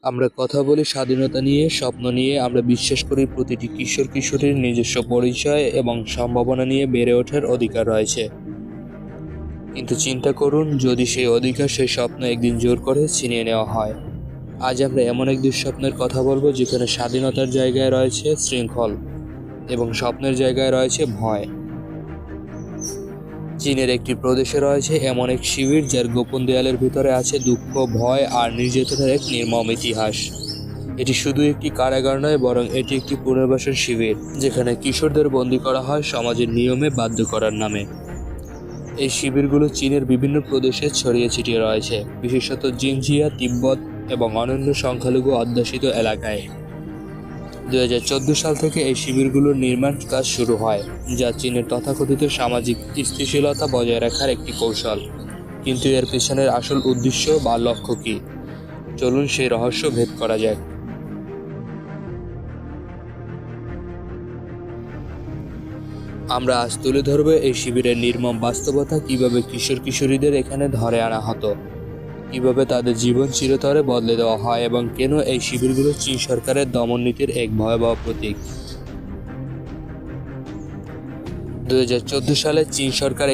আমরা কথা বলি স্বাধীনতা নিয়ে, স্বপ্ন নিয়ে। আমরা বিশ্বাস করি প্রতিটি কিশোর কিশোরীর নিজস্ব পরিচয় এবং সম্ভাবনা নিয়ে বেড়ে ওঠার অধিকার রয়েছে। কিন্তু চিন্তা করুন, যদি সেই অধিকার, সেই স্বপ্ন একদিন জোর করে ছিনিয়ে নেওয়া হয়। আজ আমরা এমন এক দুঃস্বপ্নের কথা বলবো যেখানে স্বাধীনতার জায়গায় রয়েছে শৃঙ্খল এবং স্বপ্নের জায়গায় রয়েছে ভয়। চীনের একটি প্রদেশে রয়েছে এমন এক শিবির যার গোপন দেয়ালের ভিতরে আছে দুঃখ, ভয় আর নির্যাতনের এক নির্মম ইতিহাস। এটি শুধু একটি কারাগার নয়, বরং এটি একটি পুনর্বাসন শিবির যেখানে কিশোরদের বন্দী করা হয় সমাজের নিয়মে বাধ্য করার নামে। এই শিবিরগুলো চীনের বিভিন্ন প্রদেশে ছড়িয়ে ছিটিয়ে রয়েছে, বিশেষত জিনজিয়া, তিব্বত এবং অন্যান্য সংখ্যালঘু অধ্যুষিত এলাকায়। 2014 সাল থেকে এই শিবিরগুলোর নির্মাণ কাজ শুরু হয়, যা চীনের তথাকথিত সামাজিক স্থিতিশীলতা বজায় রাখার একটি কৌশল। কিন্তু এর পেছনের আসল উদ্দেশ্য বা লক্ষ্য কী? চলুন সেই রহস্য ভেদ করা যাক। আমরা আজ তুলে ধরব এই শিবিরের নির্মম বাস্তবতা, কিভাবে কিশোর কিশোরীদের এখানে ধরে আনা হতো, কিভাবে তাদের জীবন চিরতরে বদলে দেওয়া হয় এবং কেন এই শিবিরগুলো চীন সরকারের দমন নীতির এক ভয়াবহ প্রতীক। 2014 সালে চীন সরকার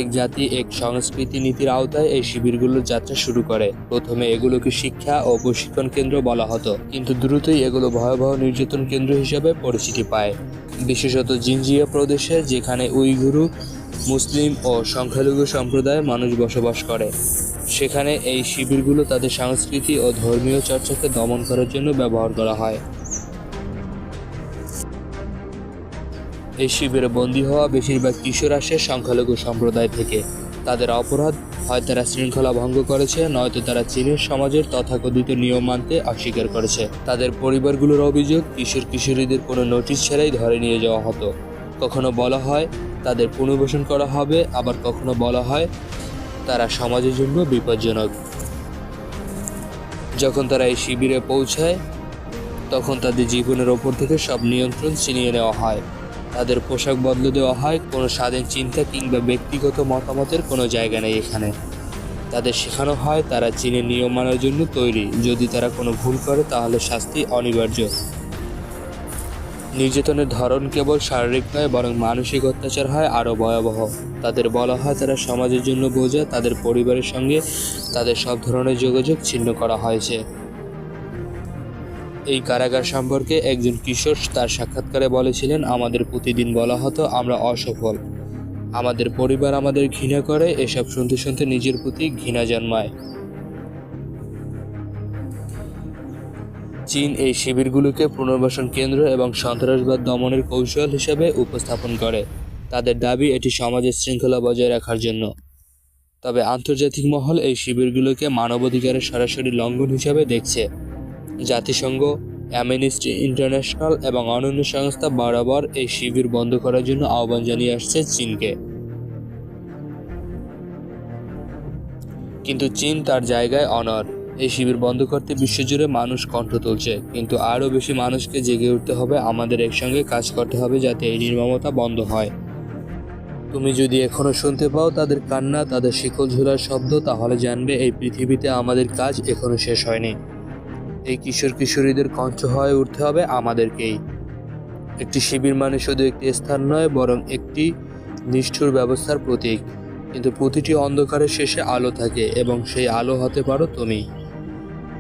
এক সংস্কৃতি নীতির আওতায় এই শিবিরগুলোর যাত্রা শুরু করে। প্রথমে এগুলোকে শিক্ষা ও প্রশিক্ষণ কেন্দ্র বলা হতো, কিন্তু দ্রুতই এগুলো ভয়াবহ নির্যাতন কেন্দ্র হিসেবে পরিচিতি পায়, বিশেষত জিনজিয়া প্রদেশে, যেখানে উইঘুর, মুসলিম ও সংখ্যালঘু সম্প্রদায়ের মানুষ বসবাস করে। সেখানে এই শিবিরগুলো তাদের সংস্কৃতি ও ধর্মীয় চর্চাকে দমন করার জন্য ব্যবহার করা হয়। এই শিবিরে বন্দী হওয়া বেশিরভাগ কিশোর আসে সংখ্যালঘু সম্প্রদায় থেকে। তাদের অপরাধ, হয় তারা শৃঙ্খলা ভঙ্গ করেছে, নয়তো তারা চীনের সমাজের তথাকথিত নিয়ম মানতে অস্বীকার করেছে। তাদের পরিবারগুলোর অভিযোগ, কিশোর কিশোরীদের কোনো নোটিশ ছাড়াই ধরে নিয়ে যাওয়া হতো। কখনো বলা হয় তাদের পুনর্বাসন করা হবে, আবার কখনো বলা হয় তারা সমাজের জন্য বিপজ্জনক। যখন তারা এই শিবিরে পৌঁছায়, তখন তাদের জীবনের ওপর থেকে সব নিয়ন্ত্রণ ছিনিয়ে নেওয়া হয়। তাদের পোশাক বদলে দেওয়া হয়, কোনো স্বাধীন চিন্তা কিংবা ব্যক্তিগত মতামতের কোনো জায়গা নেই এখানে। তাদের শেখানো হয় তারা চীনের নিয়ম মানার জন্য তৈরি, যদি তারা কোনো ভুল করে তাহলে শাস্তি অনিবার্য। নির্যাতনের ধরন কেবল শারীরিক নয়, বরং মানসিক অত্যাচার হয় আরও ভয়াবহ। তাদের বলা হয় তারা সমাজের জন্য বোঝা, তাদের পরিবারের সঙ্গে তাদের সব ধরনের যোগাযোগ ছিন্ন করা হয়েছে। এই কারাগার সম্পর্কে একজন কিশোর তার সাক্ষাৎকারে বলেছিলেন, আমাদের প্রতিদিন বলা হতো আমরা অসফল, আমাদের পরিবার আমাদের ঘৃণা করে। এসব শুনতে শুনতে নিজের প্রতি ঘৃণা জন্মায়। চীন এই শিবিরগুলোকে পুনর্বাসন কেন্দ্র এবং সন্ত্রাসবাদ দমনের কৌশল হিসেবে উপস্থাপন করে। তাদের দাবি এটি সমাজের শৃঙ্খলা বজায় রাখার জন্য। তবে আন্তর্জাতিক মহল এই শিবিরগুলোকে মানবাধিকারের সরাসরি লঙ্ঘন হিসেবে দেখছে। জাতিসংঘ, অ্যামনেস্টি ইন্টারন্যাশনাল এবং অন্যান্য সংস্থা বরাবর এই শিবির বন্ধ করার জন্য আহ্বান জানিয়ে আসছে চীনকে। কিন্তু চীন তার জায়গায় অনড়। এই শিবির বন্ধ করতে বিশ্বজুড়ে মানুষ কণ্ঠ তুলছে, কিন্তু আরও বেশি মানুষকে জেগে উঠতে হবে। আমাদের একসঙ্গে কাজ করতে হবে যাতে এই নির্মমতা বন্ধ হয়। তুমি যদি এখনো শুনতে পাও তাদের কান্না, তাদের শিকল ঝোলার শব্দ, তাহলে জানবে এই পৃথিবীতে আমাদের কাজ এখনো শেষ হয়নি। এই কিশোর কিশোরীদের কণ্ঠ হয়ে উঠতে হবে আমাদেরকেই। একটি শিবির মানে শুধু একটি স্থান নয়, বরং একটি নিষ্ঠুর ব্যবস্থার প্রতীক। কিন্তু প্রতিটি অন্ধকারের শেষে আলো থাকে, এবং সেই আলো হতে পারো তুমি।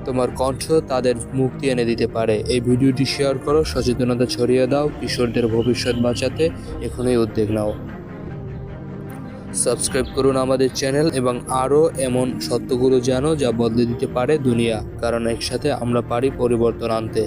তোমার কণ্ঠ তাদের মুক্তি এনে দিতে পারে। এই ভিডিওটি শেয়ার করো, সচেতনতা ছড়িয়ে দাও। কিশোরদের ভবিষ্যৎ বাঁচাতে এখনই উদ্যোগ নাও। সাবস্ক্রাইব করুন আমাদের চ্যানেল এবং আরও এমন সত্যগুলো জানো যা বদলে দিতে পারে দুনিয়া, কারণ একসাথে আমরা পারি পরিবর্তন আনতে।